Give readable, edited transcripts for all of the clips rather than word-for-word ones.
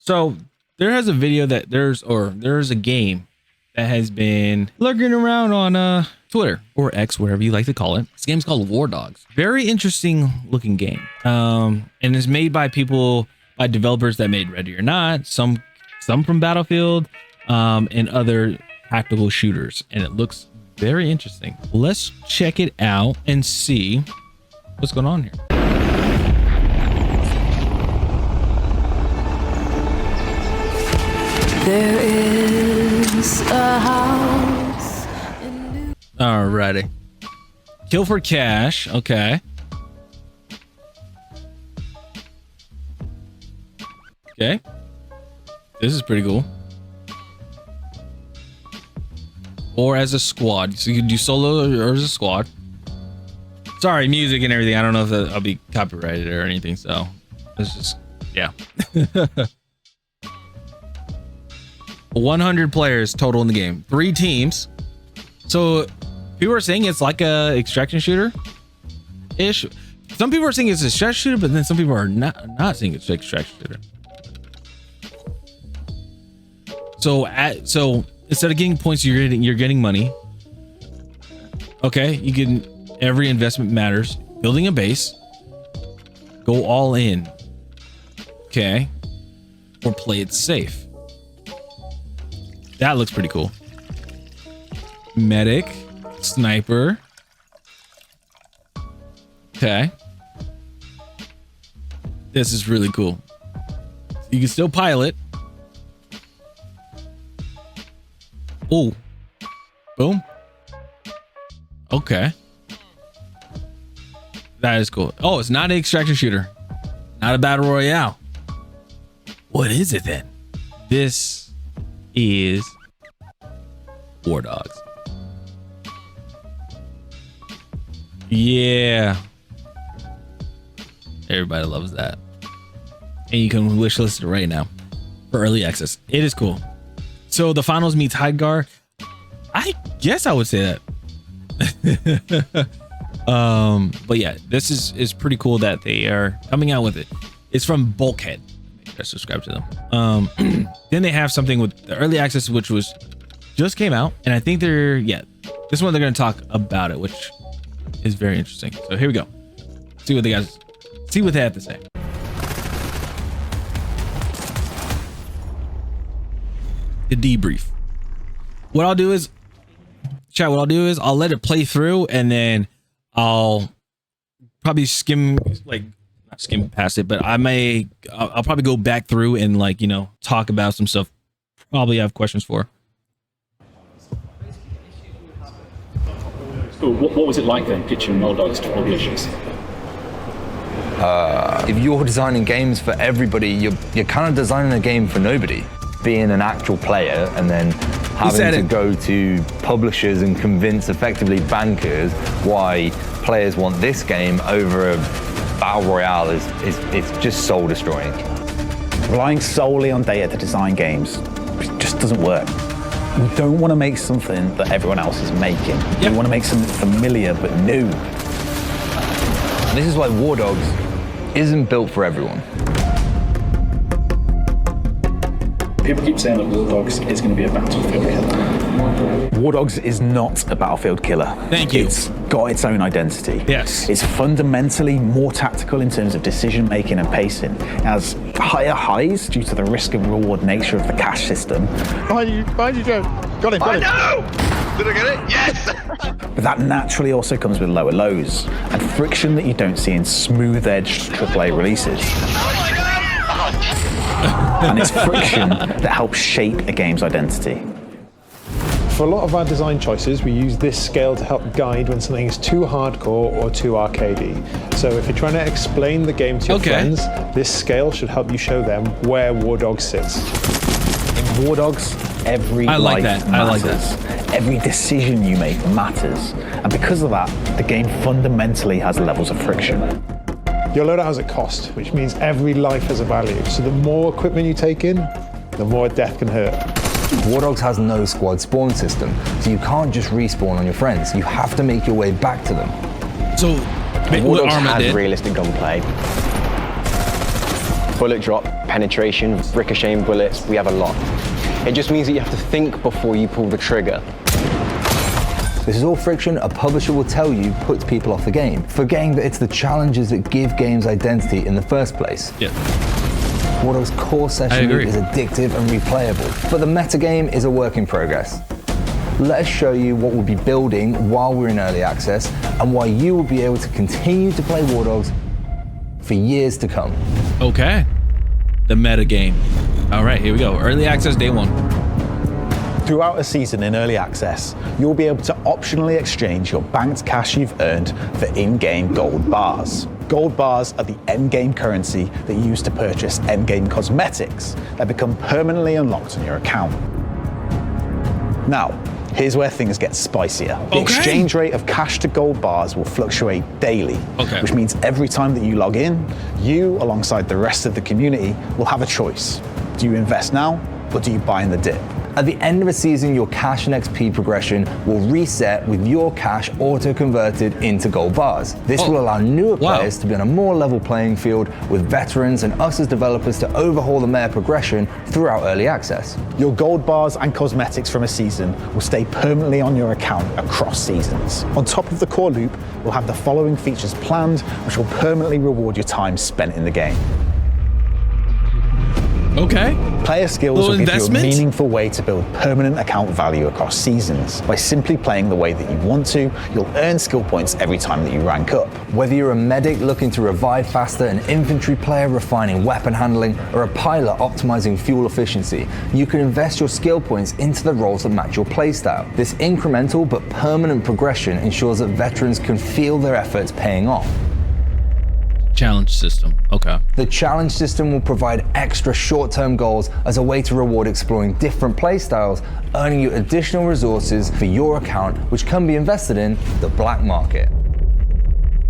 So there has a video that there's a game that has been lurking around on Twitter or X, whatever you like to call it. This game's called Wardogs. Very interesting looking game. And it's made by developers that made Ready or Not, some from Battlefield, and other tactical shooters. And it looks very interesting. Let's check it out and see what's going on here. There is a house in Alrighty. Kill for cash. Okay. Okay. This is pretty cool. Or as a squad. So you can do solo or as a squad. Sorry, music and everything. I don't know if I'll be copyrighted or anything. So it's just, yeah. 100 players total in the game. 3 teams. So people are saying it's like a extraction shooter ish. Some people are saying it's a extraction shooter, but then some people are not saying it's an extraction shooter. So instead of getting points, you're getting money. Okay, you can. Every investment matters. Building a base. Go all in. Okay. Or play it safe. That looks pretty cool. Medic, sniper. Okay. This is really cool. You can still pilot. Oh. Boom. Okay. That is cool. Oh, it's not an extraction shooter. Not a battle royale. What is it then? This is Wardogs. Yeah. Everybody loves that. And you can wishlist it right now for early access. It is cool. So the finals meets Hidegar. I guess I would say that. But yeah, this is pretty cool that they are coming out with it. It's from Bulkhead. I subscribe to them. Then they have something with the early access, which was just came out, and I think this one they're going to talk about it, which is very interesting. So here we go. See what they have to say. The debrief. What I'll do is, chat. What I'll do is I'll let it play through, and then I'll probably not skim past it, but I'll probably go back through and talk about some stuff. Probably have questions for. So what was it like then pitching Wardogs to publishers? If you're designing games for everybody, you're kind of designing a game for nobody. Being an actual player and then having to go to publishers and convince effectively bankers why players want this game over a battle royale is just soul destroying. Relying solely on data to design games just doesn't work. We don't want to make something that everyone else is making. Yep. We want to make something familiar but new. And this is why Wardogs isn't built for everyone. People keep saying that Wardogs is going to be a battlefield killer. Wardogs is not a battlefield killer. Thank you. It's got its own identity. Yes. It's fundamentally more tactical in terms of decision making and pacing. It has higher highs due to the risk and reward nature of the cash system. Behind you, Joe. Got him. I know! Did I get it? Yes! But that naturally also comes with lower lows and friction that you don't see in smooth-edged AAA releases. Oh my God! And it's friction that helps shape a game's identity. For a lot of our design choices, we use this scale to help guide when something is too hardcore or too arcadey. So if you're trying to explain the game to your friends, this scale should help you show them where Wardogs sits. In Wardogs, every life matters. Every decision you make matters. And because of that, the game fundamentally has levels of friction. Your loadout has a cost, which means every life has a value. So the more equipment you take in, the more death can hurt. Wardogs has no squad spawn system, so you can't just respawn on your friends. You have to make your way back to them. So Wardogs has realistic gunplay. bullet drop, penetration, ricocheting bullets, we have a lot. It just means that you have to think before you pull the trigger. This is all friction a publisher will tell you puts people off the game, forgetting that it's the challenges that give games identity in the first place. Yeah. Wardogs' core session loop is addictive and replayable, but the metagame is a work in progress. Let us show you what we'll be building while we're in early access and why you will be able to continue to play Wardogs for years to come. Okay. The metagame. All right, here we go. Early access day 1. Throughout a season in early access, you'll be able to optionally exchange your banked cash you've earned for in-game gold bars. Gold bars are the endgame currency that you use to purchase endgame cosmetics that become permanently unlocked on your account. Now, here's where things get spicier. The exchange rate of cash to gold bars will fluctuate daily, which means every time that you log in, you, alongside the rest of the community, will have a choice. Do you invest now, or do you buy in the dip? At the end of a season, your cash and XP progression will reset with your cash auto-converted into gold bars. This will allow newer players to be on a more level playing field with veterans and us as developers to overhaul the meta progression throughout early access. Your gold bars and cosmetics from a season will stay permanently on your account across seasons. On top of the core loop, we'll have the following features planned, which will permanently reward your time spent in the game. Okay. Player skills will give you a meaningful way to build permanent account value across seasons. By simply playing the way that you want to, you'll earn skill points every time that you rank up. Whether you're a medic looking to revive faster, an infantry player refining weapon handling, or a pilot optimizing fuel efficiency, you can invest your skill points into the roles that match your playstyle. This incremental but permanent progression ensures that veterans can feel their efforts paying off. Challenge system. Okay. The challenge system will provide extra short-term goals as a way to reward exploring different playstyles, earning you additional resources for your account, which can be invested in the black market.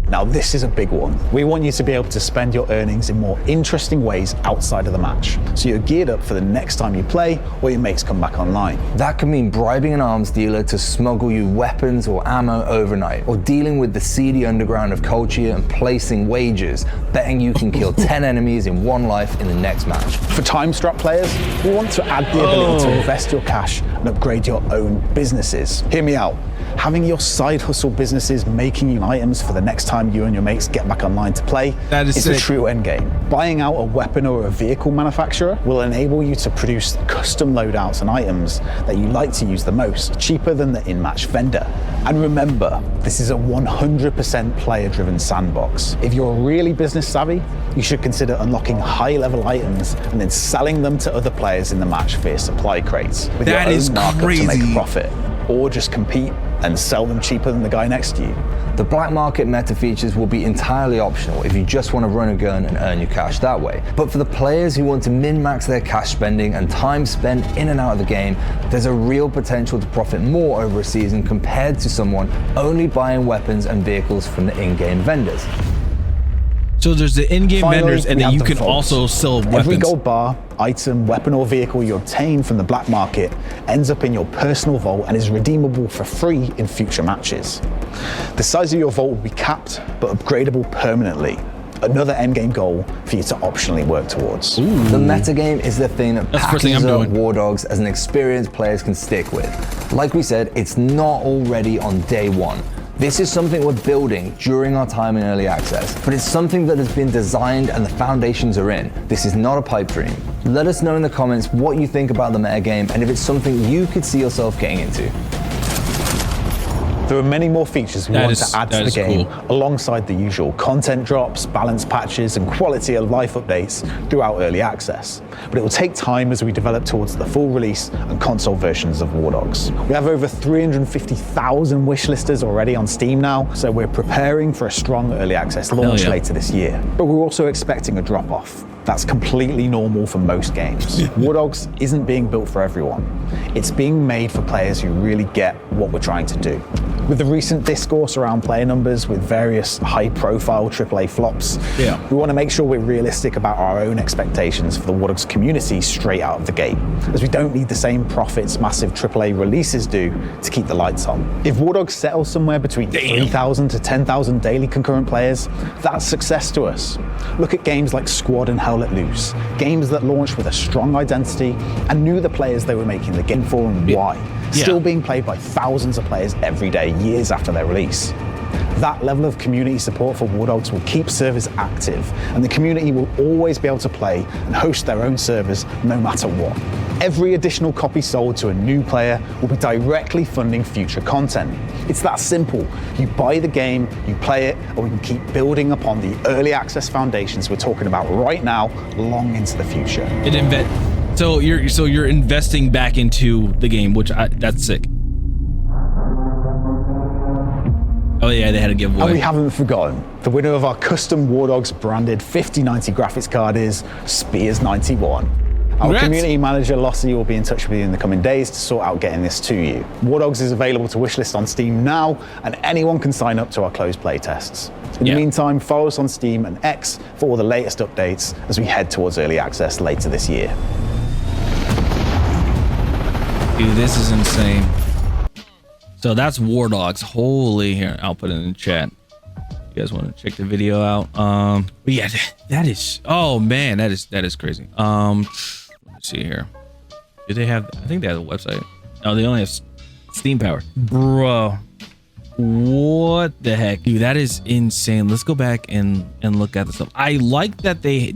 Now this is a big one. We want you to be able to spend your earnings in more interesting ways outside of the match, so you're geared up for the next time you play or your mates come back online. That can mean bribing an arms dealer to smuggle you weapons or ammo overnight, or dealing with the seedy underground of culture and placing wagers, betting you can kill 10 enemies in one life in the next match. For time-strapped players, we want to add the ability to invest your cash and upgrade your own businesses. Hear me out. Having your side hustle businesses making you items for the next time you and your mates get back online to play is the true end game. Buying out a weapon or a vehicle manufacturer will enable you to produce custom loadouts and items that you like to use the most, cheaper than the in-match vendor. And remember, this is a 100% player-driven sandbox. If you're really business savvy, you should consider unlocking high-level items and then selling them to other players in the match via supply crates with your own markup to make a profit, or just compete and sell them cheaper than the guy next to you. The black market meta features will be entirely optional if you just want to run a gun and earn your cash that way. But for the players who want to min-max their cash spending and time spent in and out of the game, there's a real potential to profit more over a season compared to someone only buying weapons and vehicles from the in-game vendors. So there's the in-game vendors, and then you can also sell weapons. Every gold bar, item, weapon, or vehicle you obtain from the black market ends up in your personal vault and is redeemable for free in future matches. The size of your vault will be capped, but upgradable permanently. Another endgame goal for you to optionally work towards. Ooh. The metagame is the thing that packages up Wardogs as an experience players can stick with. Like we said, it's not already on day one. This is something we're building during our time in early access, but it's something that has been designed and the foundations are in. This is not a pipe dream. Let us know in the comments what you think about the metagame and if it's something you could see yourself getting into. There are many more features we want to add to the game, alongside the usual content drops, balance patches, and quality of life updates throughout early access. But it will take time as we develop towards the full release and console versions of Wardogs. We have over 350,000 wishlisters already on Steam now, so we're preparing for a strong early access launch later this year. But we're also expecting a drop-off. That's completely normal for most games. Wardogs isn't being built for everyone. It's being made for players who really get what we're trying to do. With the recent discourse around player numbers with various high-profile AAA flops, we want to make sure we're realistic about our own expectations for the wardogs community straight out of the gate, as we don't need the same profits massive AAA releases do to keep the lights on. If wardogs settle somewhere between 3,000 to 10,000 daily concurrent players, that's success to us. Look at games like Squad and Hell Let Loose, games that launched with a strong identity and knew the players they were making the game for and why, still being played by thousands of players every day, years after their release. That level of community support for wardogs will keep servers active, and the community will always be able to play and host their own servers no matter what. Every additional copy sold to a new player will be directly funding future content. It's that simple. You buy the game, you play it, and we can keep building upon the early access foundations we're talking about right now, long into the future. So you're investing back into the game, which that's sick. Oh yeah, they had a giveaway. And we haven't forgotten. The winner of our custom Wardogs branded 5090 graphics card is Spears91. Our community manager, Lossie, will be in touch with you in the coming days to sort out getting this to you. Wardogs is available to wishlist on Steam now, and anyone can sign up to our closed play tests. In the meantime, follow us on Steam and X for all the latest updates as we head towards early access later this year. Dude, this is insane. So that's Wardogs. Holy, here, I'll put it in the chat. You guys want to check the video out? But yeah, that is, oh man, that is crazy. Let's see here. Do they have, I think they have a website. No, they only have Steam Power. Bro, what the heck? Dude, that is insane. Let's go back and look at the stuff. I like that they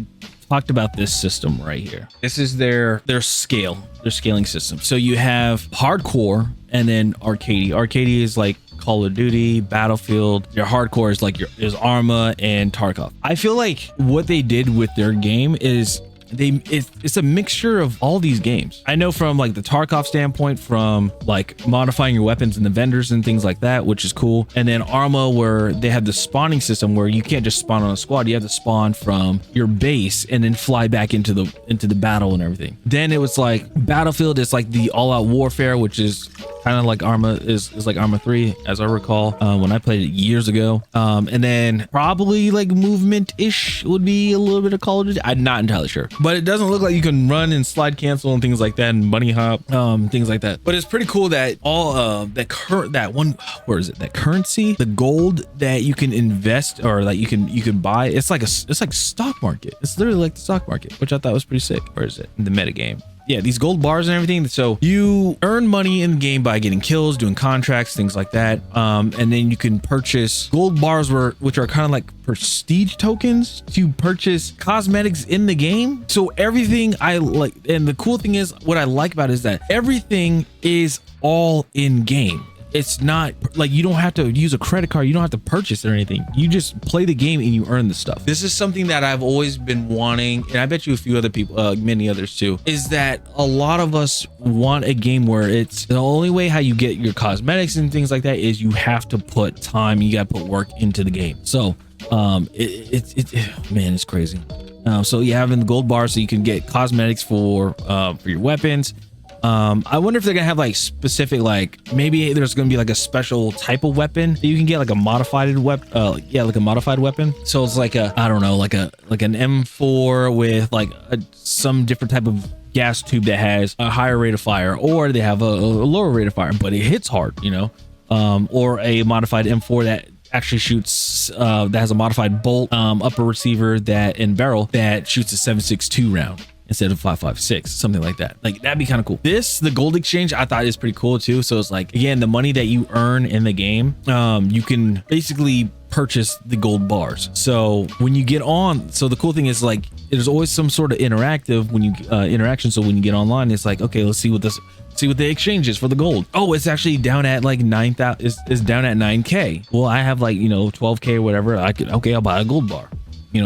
talked about this system right here. This is their scaling system. So you have hardcore and then arcade. Arcade is like Call of Duty, Battlefield. Your hardcore is like is A1pha and Tarkov. I feel like what they did with their game is it's a mixture of all these games. I know from like the Tarkov standpoint, from like modifying your weapons in the vendors and things like that, which is cool. And then A1pha, where they have the spawning system where you can't just spawn on a squad, you have to spawn from your base and then fly back into the battle and everything. Then it was like Battlefield is like the all-out warfare, which is kind of like A1pha is like A1pha 3, as I recall, when I played it years ago. And then probably like movement-ish would be a little bit of Call of Duty. I'm not entirely sure, but it doesn't look like you can run and slide cancel and things like that, and bunny hop, things like that. But it's pretty cool that all that currency, the gold that you can invest or that you can buy, it's like stock market. It's literally like the stock market, which I thought was pretty sick. Where is it? In the meta game. Yeah, these gold bars and everything. So you earn money in the game by getting kills, doing contracts, things like that. And then you can purchase gold bars, which are kind of like prestige tokens to purchase cosmetics in the game. So everything I like, and the cool thing is, what I like about it is that everything is all in game. It's not like you don't have to use a credit card. You don't have to purchase or anything. You just play the game and you earn the stuff. This is something that I've always been wanting, and I bet you a few other people, many others too, is that a lot of us want a game where it's the only way how you get your cosmetics and things like that is you have to put time, you got to put work into the game. So man, it's crazy. So you having the gold bar so you can get cosmetics for your weapons. I wonder if they're gonna have like specific, like maybe there's gonna be like a special type of weapon that you can get, like a modified weapon, like a modified weapon. So it's like I don't know, like an M4 with like some different type of gas tube that has a higher rate of fire, or they have a lower rate of fire, but it hits hard, you know, or a modified M4 that actually shoots that has a modified bolt upper receiver that in barrel that shoots a 7.62 round instead of 5.56, something like that. Like that'd be kind of cool. The gold exchange I thought is pretty cool too. So it's like, again, the money that you earn in the game, you can basically purchase the gold bars. So when you get on, so the cool thing is like there's always some sort of interactive when you interaction. So when you get online, it's like, okay, let's see what the exchange is for the gold. Oh, it's actually down at like 9,000. It's down at 9K. Well, I have like, 12K or whatever. I'll buy a gold bar,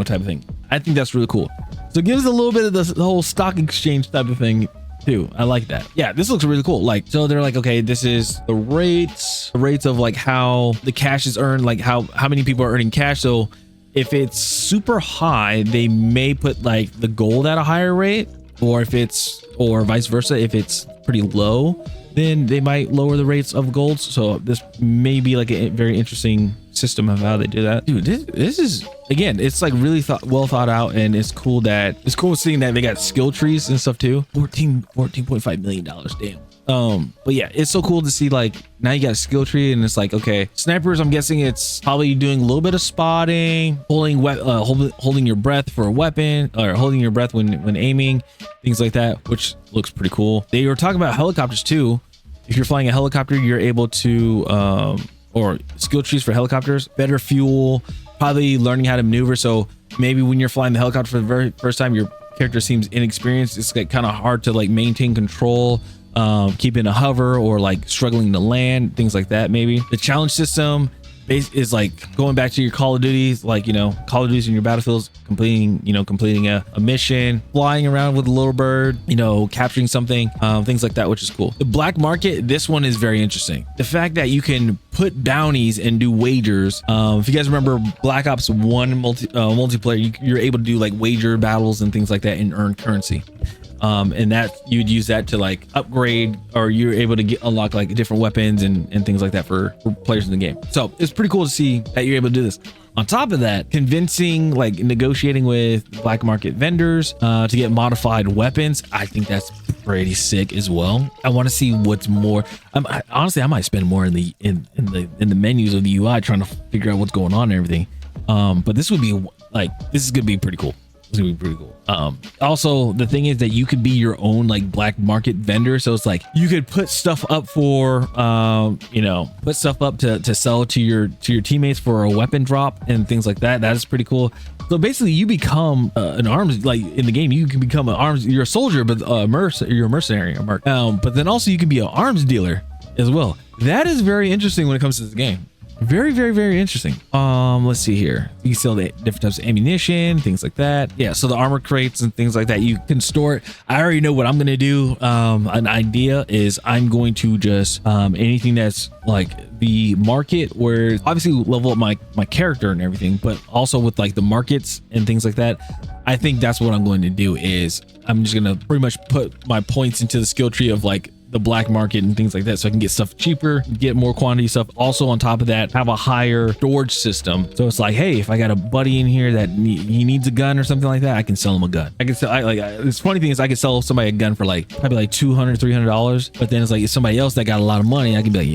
type of thing. I think that's really cool. So it gives a little bit of the whole stock exchange type of thing too. I like that. Yeah, this looks really cool. Like, so they're like, okay, this is the rates of like how the cash is earned, like how many people are earning cash. So if it's super high, they may put like the gold at a higher rate, or vice versa. If it's pretty low, then they might lower the rates of golds. So this may be like a very interesting system of how they do that. Dude, this is, again, it's like really well thought out, and it's cool seeing that they got skill trees and stuff too. $14.5 million, damn. But yeah, it's so cool to see, like, now you got a skill tree, and it's like, okay, snipers, I'm guessing it's probably doing a little bit of spotting, holding your breath for a weapon, or holding your breath when aiming, things like that, which looks pretty cool. They were talking about helicopters too. If you're flying a helicopter, you're able to or skill trees for helicopters, better fuel, probably learning how to maneuver. So maybe when you're flying the helicopter for the very first time, your character seems inexperienced. It's like kind of hard to like maintain control, keeping a hover, or like struggling to land, things like that. Maybe the challenge system is like going back to your Call of Duties, like, you know, Call of Duties in your battlefields, completing a mission, flying around with a little bird, you know, capturing something, things like that, which is cool. The black market, this one is very interesting. The fact that you can put bounties and do wagers. If you guys remember Black Ops 1 multiplayer, you're able to do like wager battles and things like that and earn currency. And that you'd use that to like upgrade, or you're able to unlock like different weapons and things like that for players in the game. So it's pretty cool to see that you're able to do this. On top of that, negotiating with black market vendors to get modified weapons. I think that's pretty sick as well. I want to see what's more. Honestly, I might spend more in the menus of the UI trying to figure out what's going on and everything. But this is gonna be pretty cool. It's gonna be pretty cool. Also, the thing is that you could be your own like black market vendor. So it's like you could put stuff up for put stuff up to sell to your teammates for a weapon drop and things like that. That is pretty cool. So basically you become an arms, like in the game, you can become an arms, you're a soldier, but you're a mercenary, but then also you can be an arms dealer as well. That is very interesting when it comes to this game. Very, very, very interesting. Let's see here. You can sell the different types of ammunition, things like that. Yeah, so the armor crates and things like that, you can store it. I already know what I'm gonna do. An idea is I'm going to just anything that's like the market, where obviously level up my character and everything, but also with like the markets and things like that. I think that's what I'm going to do, is I'm just gonna pretty much put my points into the skill tree of like the black market and things like that, so I can get stuff cheaper, get more quantity stuff. Also on top of that, have a higher storage system. So it's like, hey, if I got a buddy in here that he needs a gun or something like that, I can sell him a gun. I can sell, this funny thing is I could sell somebody a gun for like probably like $200, $300. But then it's like, if somebody else that got a lot of money, I can be like,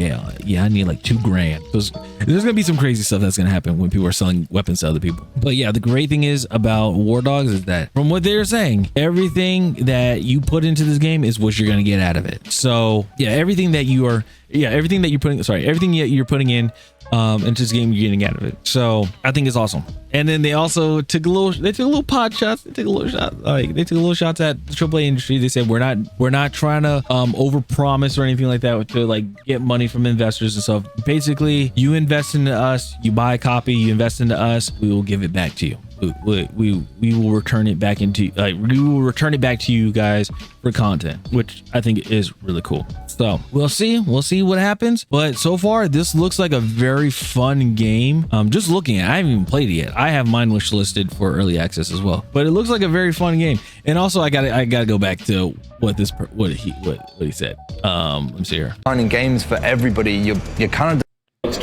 yeah, I need like $2,000. So there's gonna be some crazy stuff that's gonna happen when people are selling weapons to other people. But yeah, the great thing is about wardogs is that from what they're saying, everything that you put into this game is what you're gonna get out of it. So yeah, everything that you're putting in into this game, you're getting out of it. So I think it's awesome. And then they also took a little pot shots. They took a little shots at the AAA industry. They said we're not trying to overpromise or anything like that to like get money from investors and stuff. Basically, you invest into us, you buy a copy, you invest into us, we will give it back to you. We will return it back to you guys for content, which I think is really cool. So we'll see what happens, but so far this looks like a very fun game. Just looking at it, I haven't even played it yet. I have mine wish listed for early access as well, but it looks like a very fun game. And also I gotta go back to what he said. Let me see here. Finding games for everybody, you're kind of,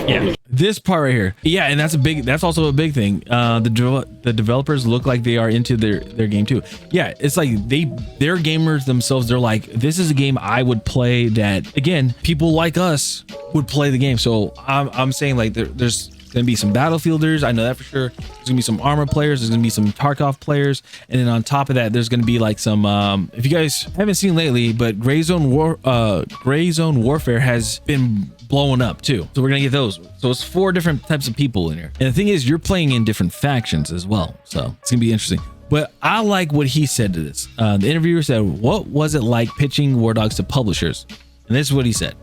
yeah, this part right here. Yeah, and that's also a big thing. The developers look like they are into their game too. Yeah, it's like they're gamers themselves. They're like, this is a game I would play, that again, people like us would play the game. So I'm saying like there's gonna be some battlefielders, I know that for sure. There's gonna be some armor players, there's gonna be some Tarkov players, and then on top of that there's gonna be like some if you guys haven't seen lately, but Gray Zone Warfare has been blowing up too, so we're gonna get those. So it's 4 different types of people in here, and the thing is you're playing in different factions as well, so it's gonna be interesting. But I like what he said to this. The interviewer said, what was it like pitching wardogs to publishers? And this is what he said.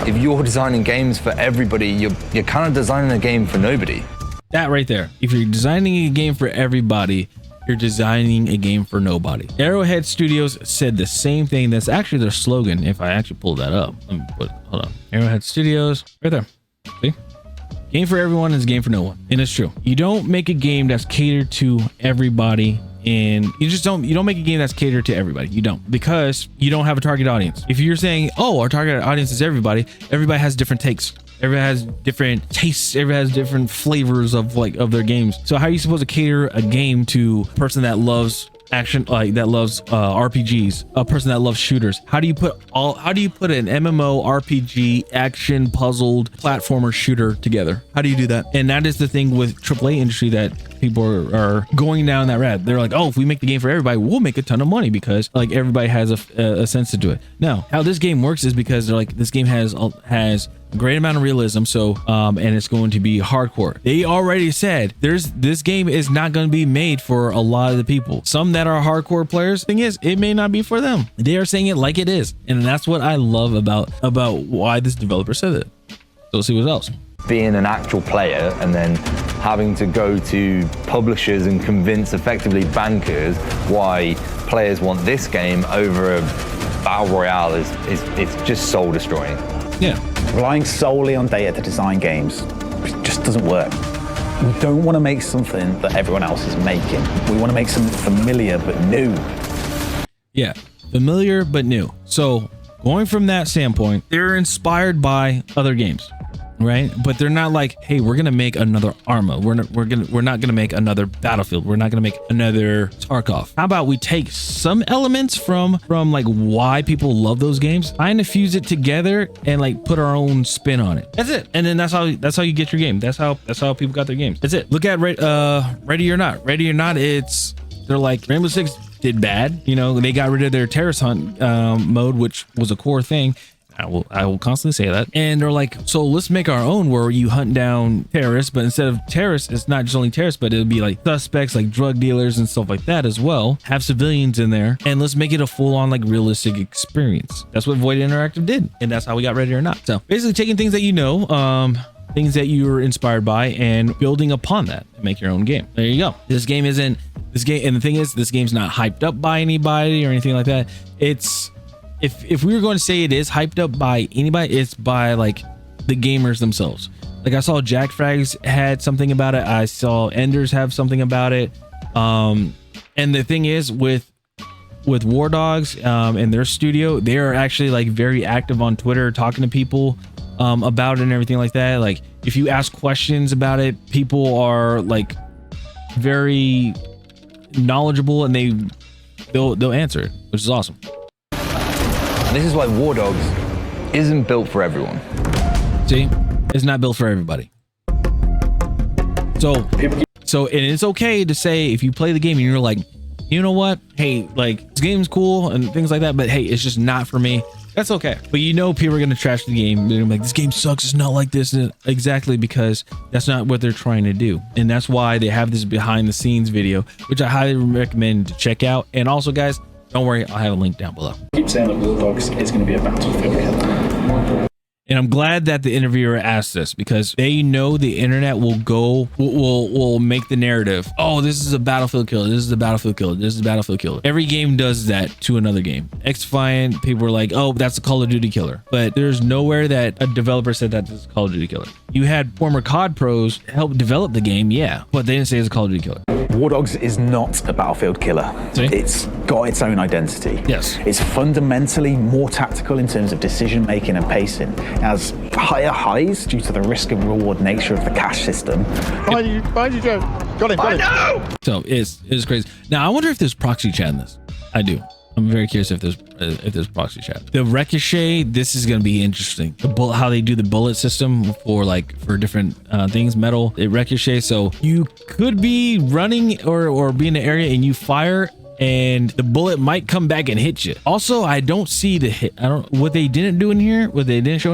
If you're designing games for everybody, you're kind of designing a game for nobody. That right there. If you're designing a game for everybody, you're designing a game for nobody. Arrowhead Studios said the same thing. That's actually their slogan. If I actually pull that up, hold on. Arrowhead Studios, right there. See? Game for everyone is game for no one. And it's true. You don't make a game that's catered to everybody and you don't make a game that's catered to everybody. You don't, because you don't have a target audience. If you're saying, oh, our target audience is everybody has different takes. Everybody has different tastes. Everybody has different flavors of their games. So how are you supposed to cater a game to a person that loves action, that loves RPGs, a person that loves shooters? How do you put an MMO RPG action puzzled platformer shooter together? How do you do that? And that is the thing with AAA industry, that people are going down that route. They're like, oh, if we make the game for everybody, we'll make a ton of money because like everybody has a sense to it. Now, how this game works is because they're like, this game has a great amount of realism, so and it's going to be hardcore. They already said this game is not going to be made for a lot of the people. Some that are hardcore players, thing is, it may not be for them. They are saying it like it is, and that's what I love about why this developer said it. So let's see what else. Being an actual player and then having to go to publishers and convince effectively bankers why players want this game over a battle royale it's just soul destroying. Yeah. Relying solely on data to design games just doesn't work. We don't want to make something that everyone else is making. We want to make something familiar but new. Yeah, familiar but new. So going from that standpoint, they're inspired by other games, right? But they're not like, hey, we're gonna make another A1pha. We're not gonna make another Battlefield. We're not gonna make another Tarkov. How about we take some elements from like why people love those games, kind of fuse it together and like put our own spin on it. That's it. And then that's how you get your game. That's how people got their games. That's it. Look at Ready or Not. Ready or Not, they're like, Rainbow Six did bad. You know, they got rid of their terrorist hunt mode, which was a core thing. I will constantly say that. And they're like, so let's make our own where you hunt down terrorists, but instead of terrorists, it's not just only terrorists, but it'll be like suspects, like drug dealers and stuff like that as well. Have civilians in there, and let's make it a full-on like realistic experience. That's what Void Interactive did, and that's how we got Ready or Not. So basically taking things that you know, things that you were inspired by, and building upon that to make your own game. There you go. And the thing is, this game's not hyped up by anybody or anything like that. It's if we were going to say it is hyped up by anybody, it's by like the gamers themselves. Like I saw Jack Frags had something about it. I saw Enders have something about it. And the thing is with wardogs and their studio, they are actually like very active on Twitter, talking to people about it and everything like that. Like if you ask questions about it, people are like very knowledgeable, and they'll answer it, which is awesome. And this is why Wardogs isn't built for everyone. See, it's not built for everybody. So and it's okay to say if you play the game and you're like, you know what, hey, like this game's cool and things like that, but hey, it's just not for me. That's okay. But you know, people are gonna trash the game. They're like, this game sucks. It's not like this. Exactly, because that's not what they're trying to do, and that's why they have this behind the scenes video, which I highly recommend to check out. And also, guys, don't worry, I'll have a link down below. I keep saying that wardogs is going to be a battlefield killer. And I'm glad that the interviewer asked this, because they know the internet will make the narrative. Oh, this is a battlefield killer. This is a battlefield killer. This is a battlefield killer. Every game does that to another game. X-Defiant, people were like, oh, that's a Call of Duty killer. But there's nowhere that a developer said that this is a Call of Duty killer. You had former COD pros help develop the game, yeah, but they didn't say it's a Call of Duty killer. Wardogs is not a battlefield killer. See? It's got its own identity. Yes. It's fundamentally more tactical in terms of decision making and pacing. It has higher highs due to the risk and reward nature of the cash system. Behind you, Joe. Got him. So it's crazy. Now I wonder if there's proxy chat in this. I do. I'm very curious if there's proxy chat. The ricochet, this is going to be interesting. How they do the bullet system for different things, metal, it ricochets. So you could be running or be in an area and you fire, and the bullet might come back and hit you. Also, I don't see the hit. What they didn't show in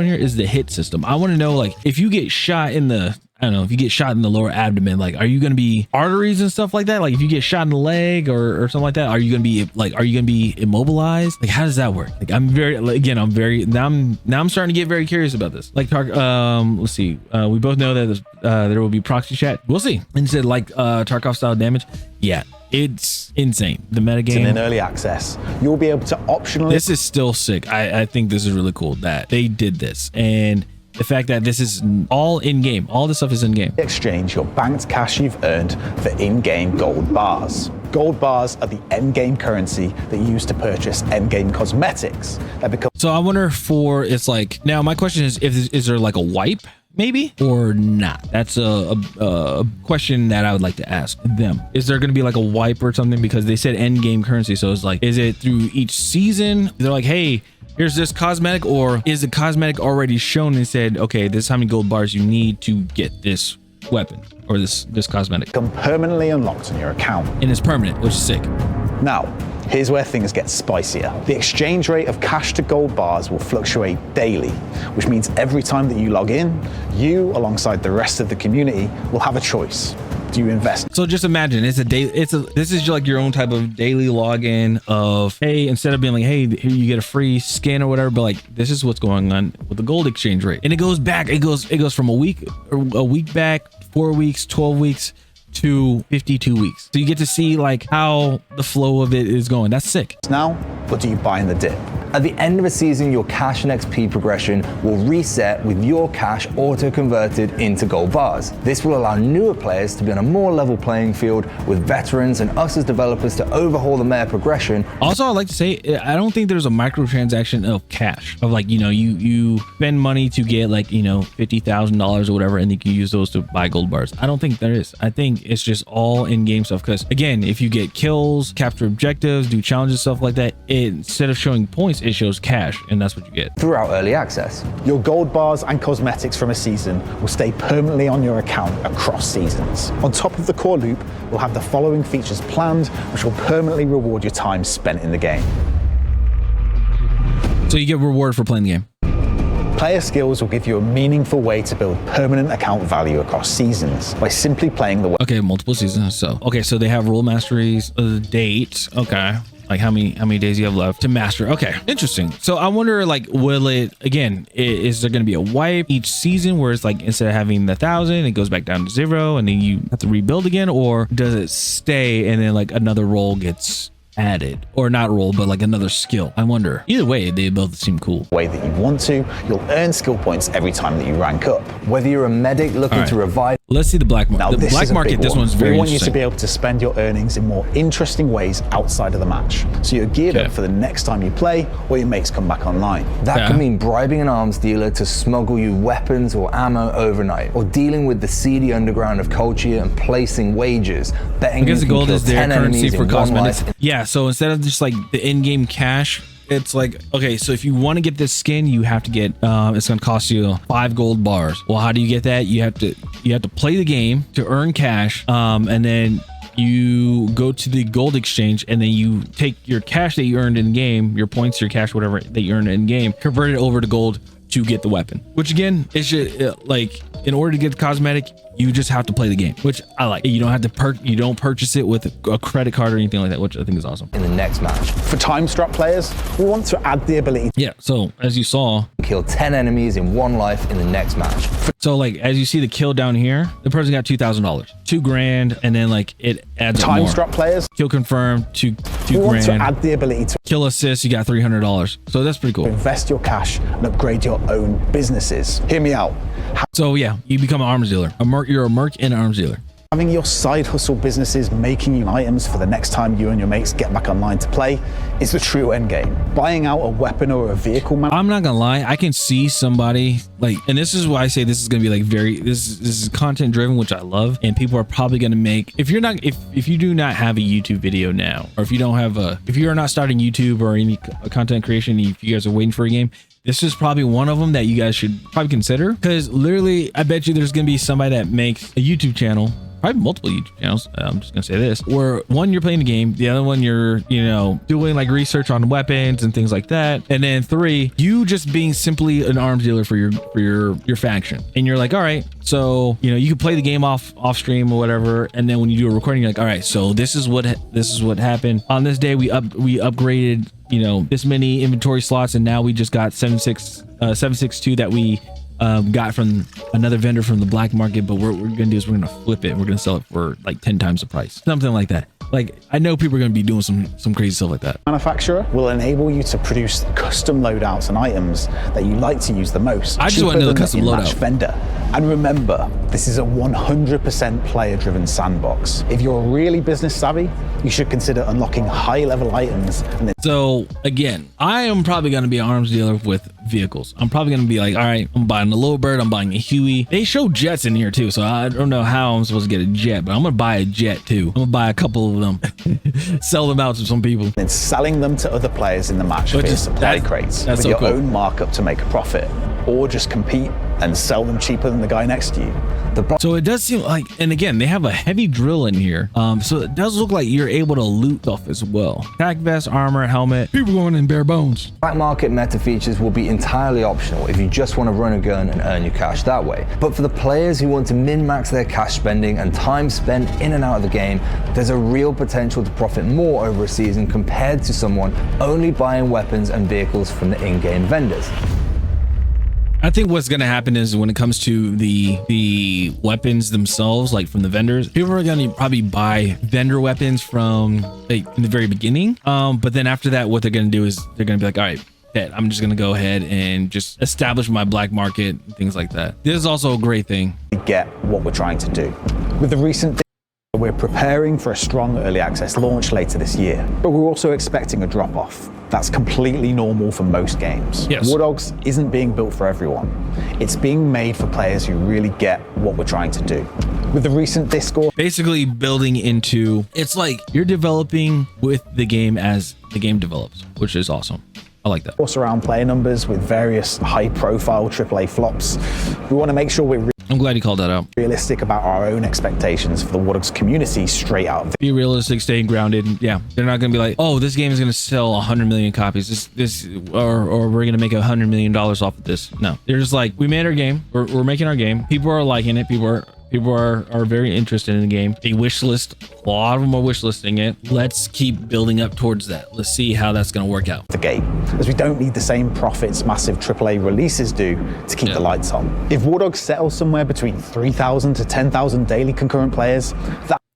here is the hit system. I want to know, like, if you get shot in the, if you get shot in the lower abdomen, like, are you going to be arteries and stuff like that? Like, if you get shot in the leg or something like that, are you going to be immobilized? Like, how does that work? Like, I'm starting to get very curious about this. Like, let's see. We both know that there will be proxy chat. We'll see. And said like Tarkov style damage. Yeah, it's insane. The metagame. And in early access, you'll be able to optionally. This is still sick. I think this is really cool that they did this, and the fact that this is all in-game. All this stuff is in-game. Exchange your banked cash you've earned for in-game gold bars. Gold bars are the endgame currency that you use to purchase endgame cosmetics. So I wonder for it's like, now my question is, is there like a wipe maybe or not? That's a question that I would like to ask them. Is there going to be like a wipe or something? Because they said end game currency. So it's like, is it through each season? They're like, hey, here's this cosmetic, or is the cosmetic already shown and said, okay, this is how many gold bars you need to get this weapon or this cosmetic. Become permanently unlocked on your account. And it's permanent, which is sick. Now, here's where things get spicier. The exchange rate of cash to gold bars will fluctuate daily, which means every time that you log in, you, alongside the rest of the community, will have a choice. Do you invest? So just imagine this is like your own type of daily login of, hey, instead of being like, hey, here you get a free skin or whatever, but like, this is what's going on with the gold exchange rate. And it goes back, it goes from a week back, 4 weeks, 12 weeks, to 52 weeks. So you get to see like how the flow of it is going. That's sick. Now, what do you buy in the dip? At the end of a season, your cash and XP progression will reset with your cash auto-converted into gold bars. This will allow newer players to be on a more level playing field with veterans and us as developers to overhaul the meta progression. Also, I'd like to say, I don't think there's a microtransaction of cash, of like, you know, you spend money to get like, you know, $50,000 or whatever, and you can use those to buy gold bars. I don't think there is. I think it's just all in-game stuff. Because again, if you get kills, capture objectives, do challenges, stuff like that, instead of showing points, it shows cash, and that's what you get throughout early access. Your gold bars and cosmetics from a season will stay permanently on your account across seasons. On top of the core loop, we'll have the following features planned, which will permanently reward your time spent in the game. So you get rewarded for playing the game. Player skills will give you a meaningful way to build permanent account value across seasons by simply playing the... Okay, multiple seasons. So, okay, so they have rule masteries, date. Okay. Like how many days you have left to master. Okay, interesting. So I wonder, like, will it, again, is there going to be a wipe each season where it's like, instead of having 1,000, it goes back down to 0 and then you have to rebuild again? Or does it stay and then like another role gets added, or not role, but like another skill? I wonder. Either way, they both seem cool. Way that you want to, you'll earn skill points every time that you rank up. Whether you're a medic looking to revive. Let's see the black market. Now, the black market, this one's very interesting. We want you to be able to spend your earnings in more interesting ways outside of the match, so you're geared up for the next time you play or your mates come back online. That could mean bribing an arms dealer to smuggle you weapons or ammo overnight, or dealing with the seedy underground of culture and placing wagers, betting because the gold is their currency for cosmetics. Life. Yeah, so instead of just like the in-game cash, it's like, okay, so if you want to get this skin, you have to get it's going to cost you 5 gold bars. Well, how do you get that? You have to play the game to earn cash, and then you go to the gold exchange, and then you take your cash that you earned in game, your points, your cash, whatever that you earned in game, convert it over to gold to get the weapon. Which again, it's just like, in order to get the cosmetic, you just have to play the game, which I like. You don't have to you don't purchase it with a credit card or anything like that, which I think is awesome. In the next match, for time-strapped players, we want to add the ability. Yeah. So as you saw, kill 10 enemies in 1 life in the next match. So like, as you see the kill down here, the person got $2,000, $2,000, and then like it adds up more. Time-strapped players, kill confirmed, two we want grand. to add the ability to kill assist. You got $300. So that's pretty cool. Invest your cash and upgrade your own businesses. Hear me out. So yeah, you become an arms dealer. You're a merc and an arms dealer. Having your side hustle businesses making you items for the next time you and your mates get back online to play is the true end game. Buying out a weapon or a vehicle. I'm not gonna lie, I can see somebody like, and this is why I say this is gonna be like this is content driven, which I love, and people are probably gonna make, if you do not have a YouTube video now, or if you are not starting YouTube or any content creation, if you guys are waiting for a game, this is probably one of them that you guys should probably consider, because literally I bet you there's gonna be somebody that makes a YouTube channel, probably multiple YouTube channels. I'm just gonna say this, where one, you're playing the game, the other one, you're, you know, doing like research on weapons and things like that, and then 3, you just being simply an arms dealer for your faction. And you're like, all right, so, you know, you can play the game off stream or whatever, and then when you do a recording, you're like, all right, so this is what happened on this day. We upgraded, you know, this many inventory slots, and now we just got 762 that we got from another vendor from the black market, but what we're gonna do is we're gonna flip it. We're gonna sell it for like 10 times the price, something like that. Like, I know people are going to be doing some crazy stuff like that. Manufacturer will enable you to produce custom loadouts and items that you like to use the most. I just want to know the custom loadout. Vendor. And remember, this is a 100% player-driven sandbox. If you're really business savvy, you should consider unlocking high-level items. And then so again, I am probably going to be an arms dealer with vehicles. I'm probably going to be like, all right, I'm buying a low bird, I'm buying a Huey. They show jets in here too, so I don't know how I'm supposed to get a jet, but I'm going to buy a jet too. I'm going to buy a couple of them, sell them out to some people, and selling them to other players in the match via supply crates with your own markup to make a profit, or just compete and sell them cheaper than the guy next to you. So it does seem like, and again, they have a heavy drill in here. So it does look like you're able to loot stuff as well. Attack vest, armor, helmet. People going in bare bones. Black market meta features will be entirely optional if you just want to run a gun and earn your cash that way. But for the players who want to min-max their cash spending and time spent in and out of the game, there's a real potential to profit more over a season compared to someone only buying weapons and vehicles from the in-game vendors. I think what's going to happen is when it comes to the weapons themselves, like from the vendors, people are going to probably buy vendor weapons from like in the very beginning. But then after that, what they're going to do is they're going to be like, all right, I'm just going to go ahead and just establish my black market, things like that. This is also a great thing. Get what we're trying to do. With the recent we're preparing for a strong early access launch later this year, but we're also expecting a drop-off. That's completely normal for most games. Yes. Wardogs isn't being built for everyone. It's being made for players who really get what we're trying to do. With the recent Discord, basically building into, it's like you're developing with the game as the game develops, which is awesome. I like that. Also around player numbers with various high-profile AAA flops, we want to make sure we're I'm glad you called that out. Realistic about our own expectations for the Wardogs community straight out of the... Be realistic, stay grounded. Yeah, they're not going to be like, oh, this game is going to sell 100 million copies. Or we're going to make $100 million off of this. No, they're just like, we made our game. We're making our game. People are liking it. People are very interested in the game. They wish list. A lot of them are wish listing it. Let's keep building up towards that. Let's see how that's going to work out. The game, as we don't need the same profits massive AAA releases do to keep the lights on. If Wardogs settles somewhere between 3,000 to 10,000 daily concurrent players,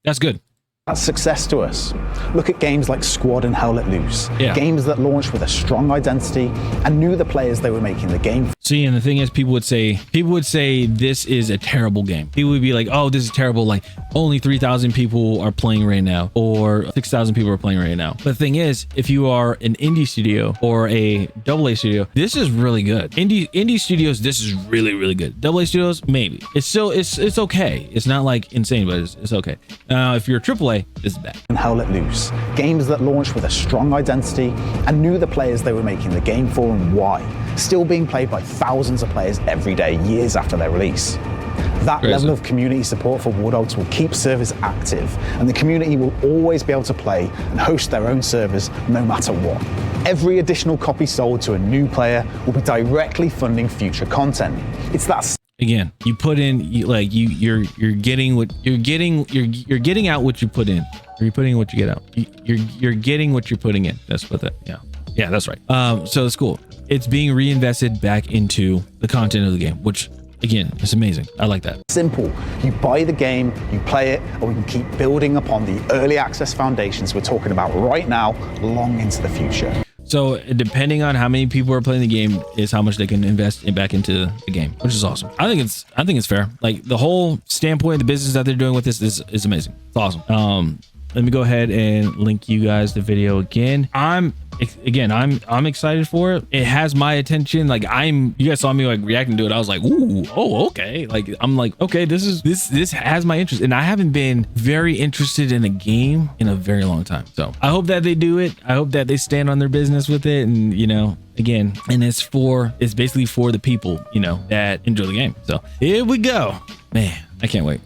that's good. That's success to us. Look at games like Squad and Hell Let Loose. Games that launched with a strong identity and knew the players they were making the game for. See, and the thing is, people would say this is a terrible game. People would be like, oh, this is terrible. Like only 3,000 people are playing right now, or 6,000 people are playing right now. But the thing is, if you are an indie studio or a AA studio, this is really good. Indie studios, this is really, really good. AA studios, maybe. It's okay. It's not like insane, but it's okay. If you're a AAA, this is bad. And Hell Let Loose. Games that launched with a strong identity and knew the players they were making the game for and why. Still being played by thousands of players every day, years after their release. That level of community support for Wardogs will keep servers active, and the community will always be able to play and host their own servers no matter what. Every additional copy sold to a new player will be directly funding future content. It's that. Again, you put in, you're getting what you're getting out what you put in. Or you're putting what you get out. You're getting what you're putting in. That's what that. Yeah, that's right. So it's cool. It's being reinvested back into the content of the game, which again, it's amazing. I like that. Simple. You buy the game, you play it, and we can keep building upon the early access foundations we're talking about right now, long into the future. So depending on how many people are playing the game is how much they can invest back into the game, which is awesome. I think it's fair. Like the whole standpoint, the business that they're doing with this is amazing. It's awesome. Let me go ahead and link you guys the video again. I'm excited for it. It has my attention. Like you guys saw me like reacting to it. I was like, ooh, oh, okay. Like I'm like, okay, this has my interest, and I haven't been very interested in a game in a very long time. So I hope that they do it. I hope that they stand on their business with it, and again, and it's basically for the people, that enjoy the game. So here we go, man. I can't wait.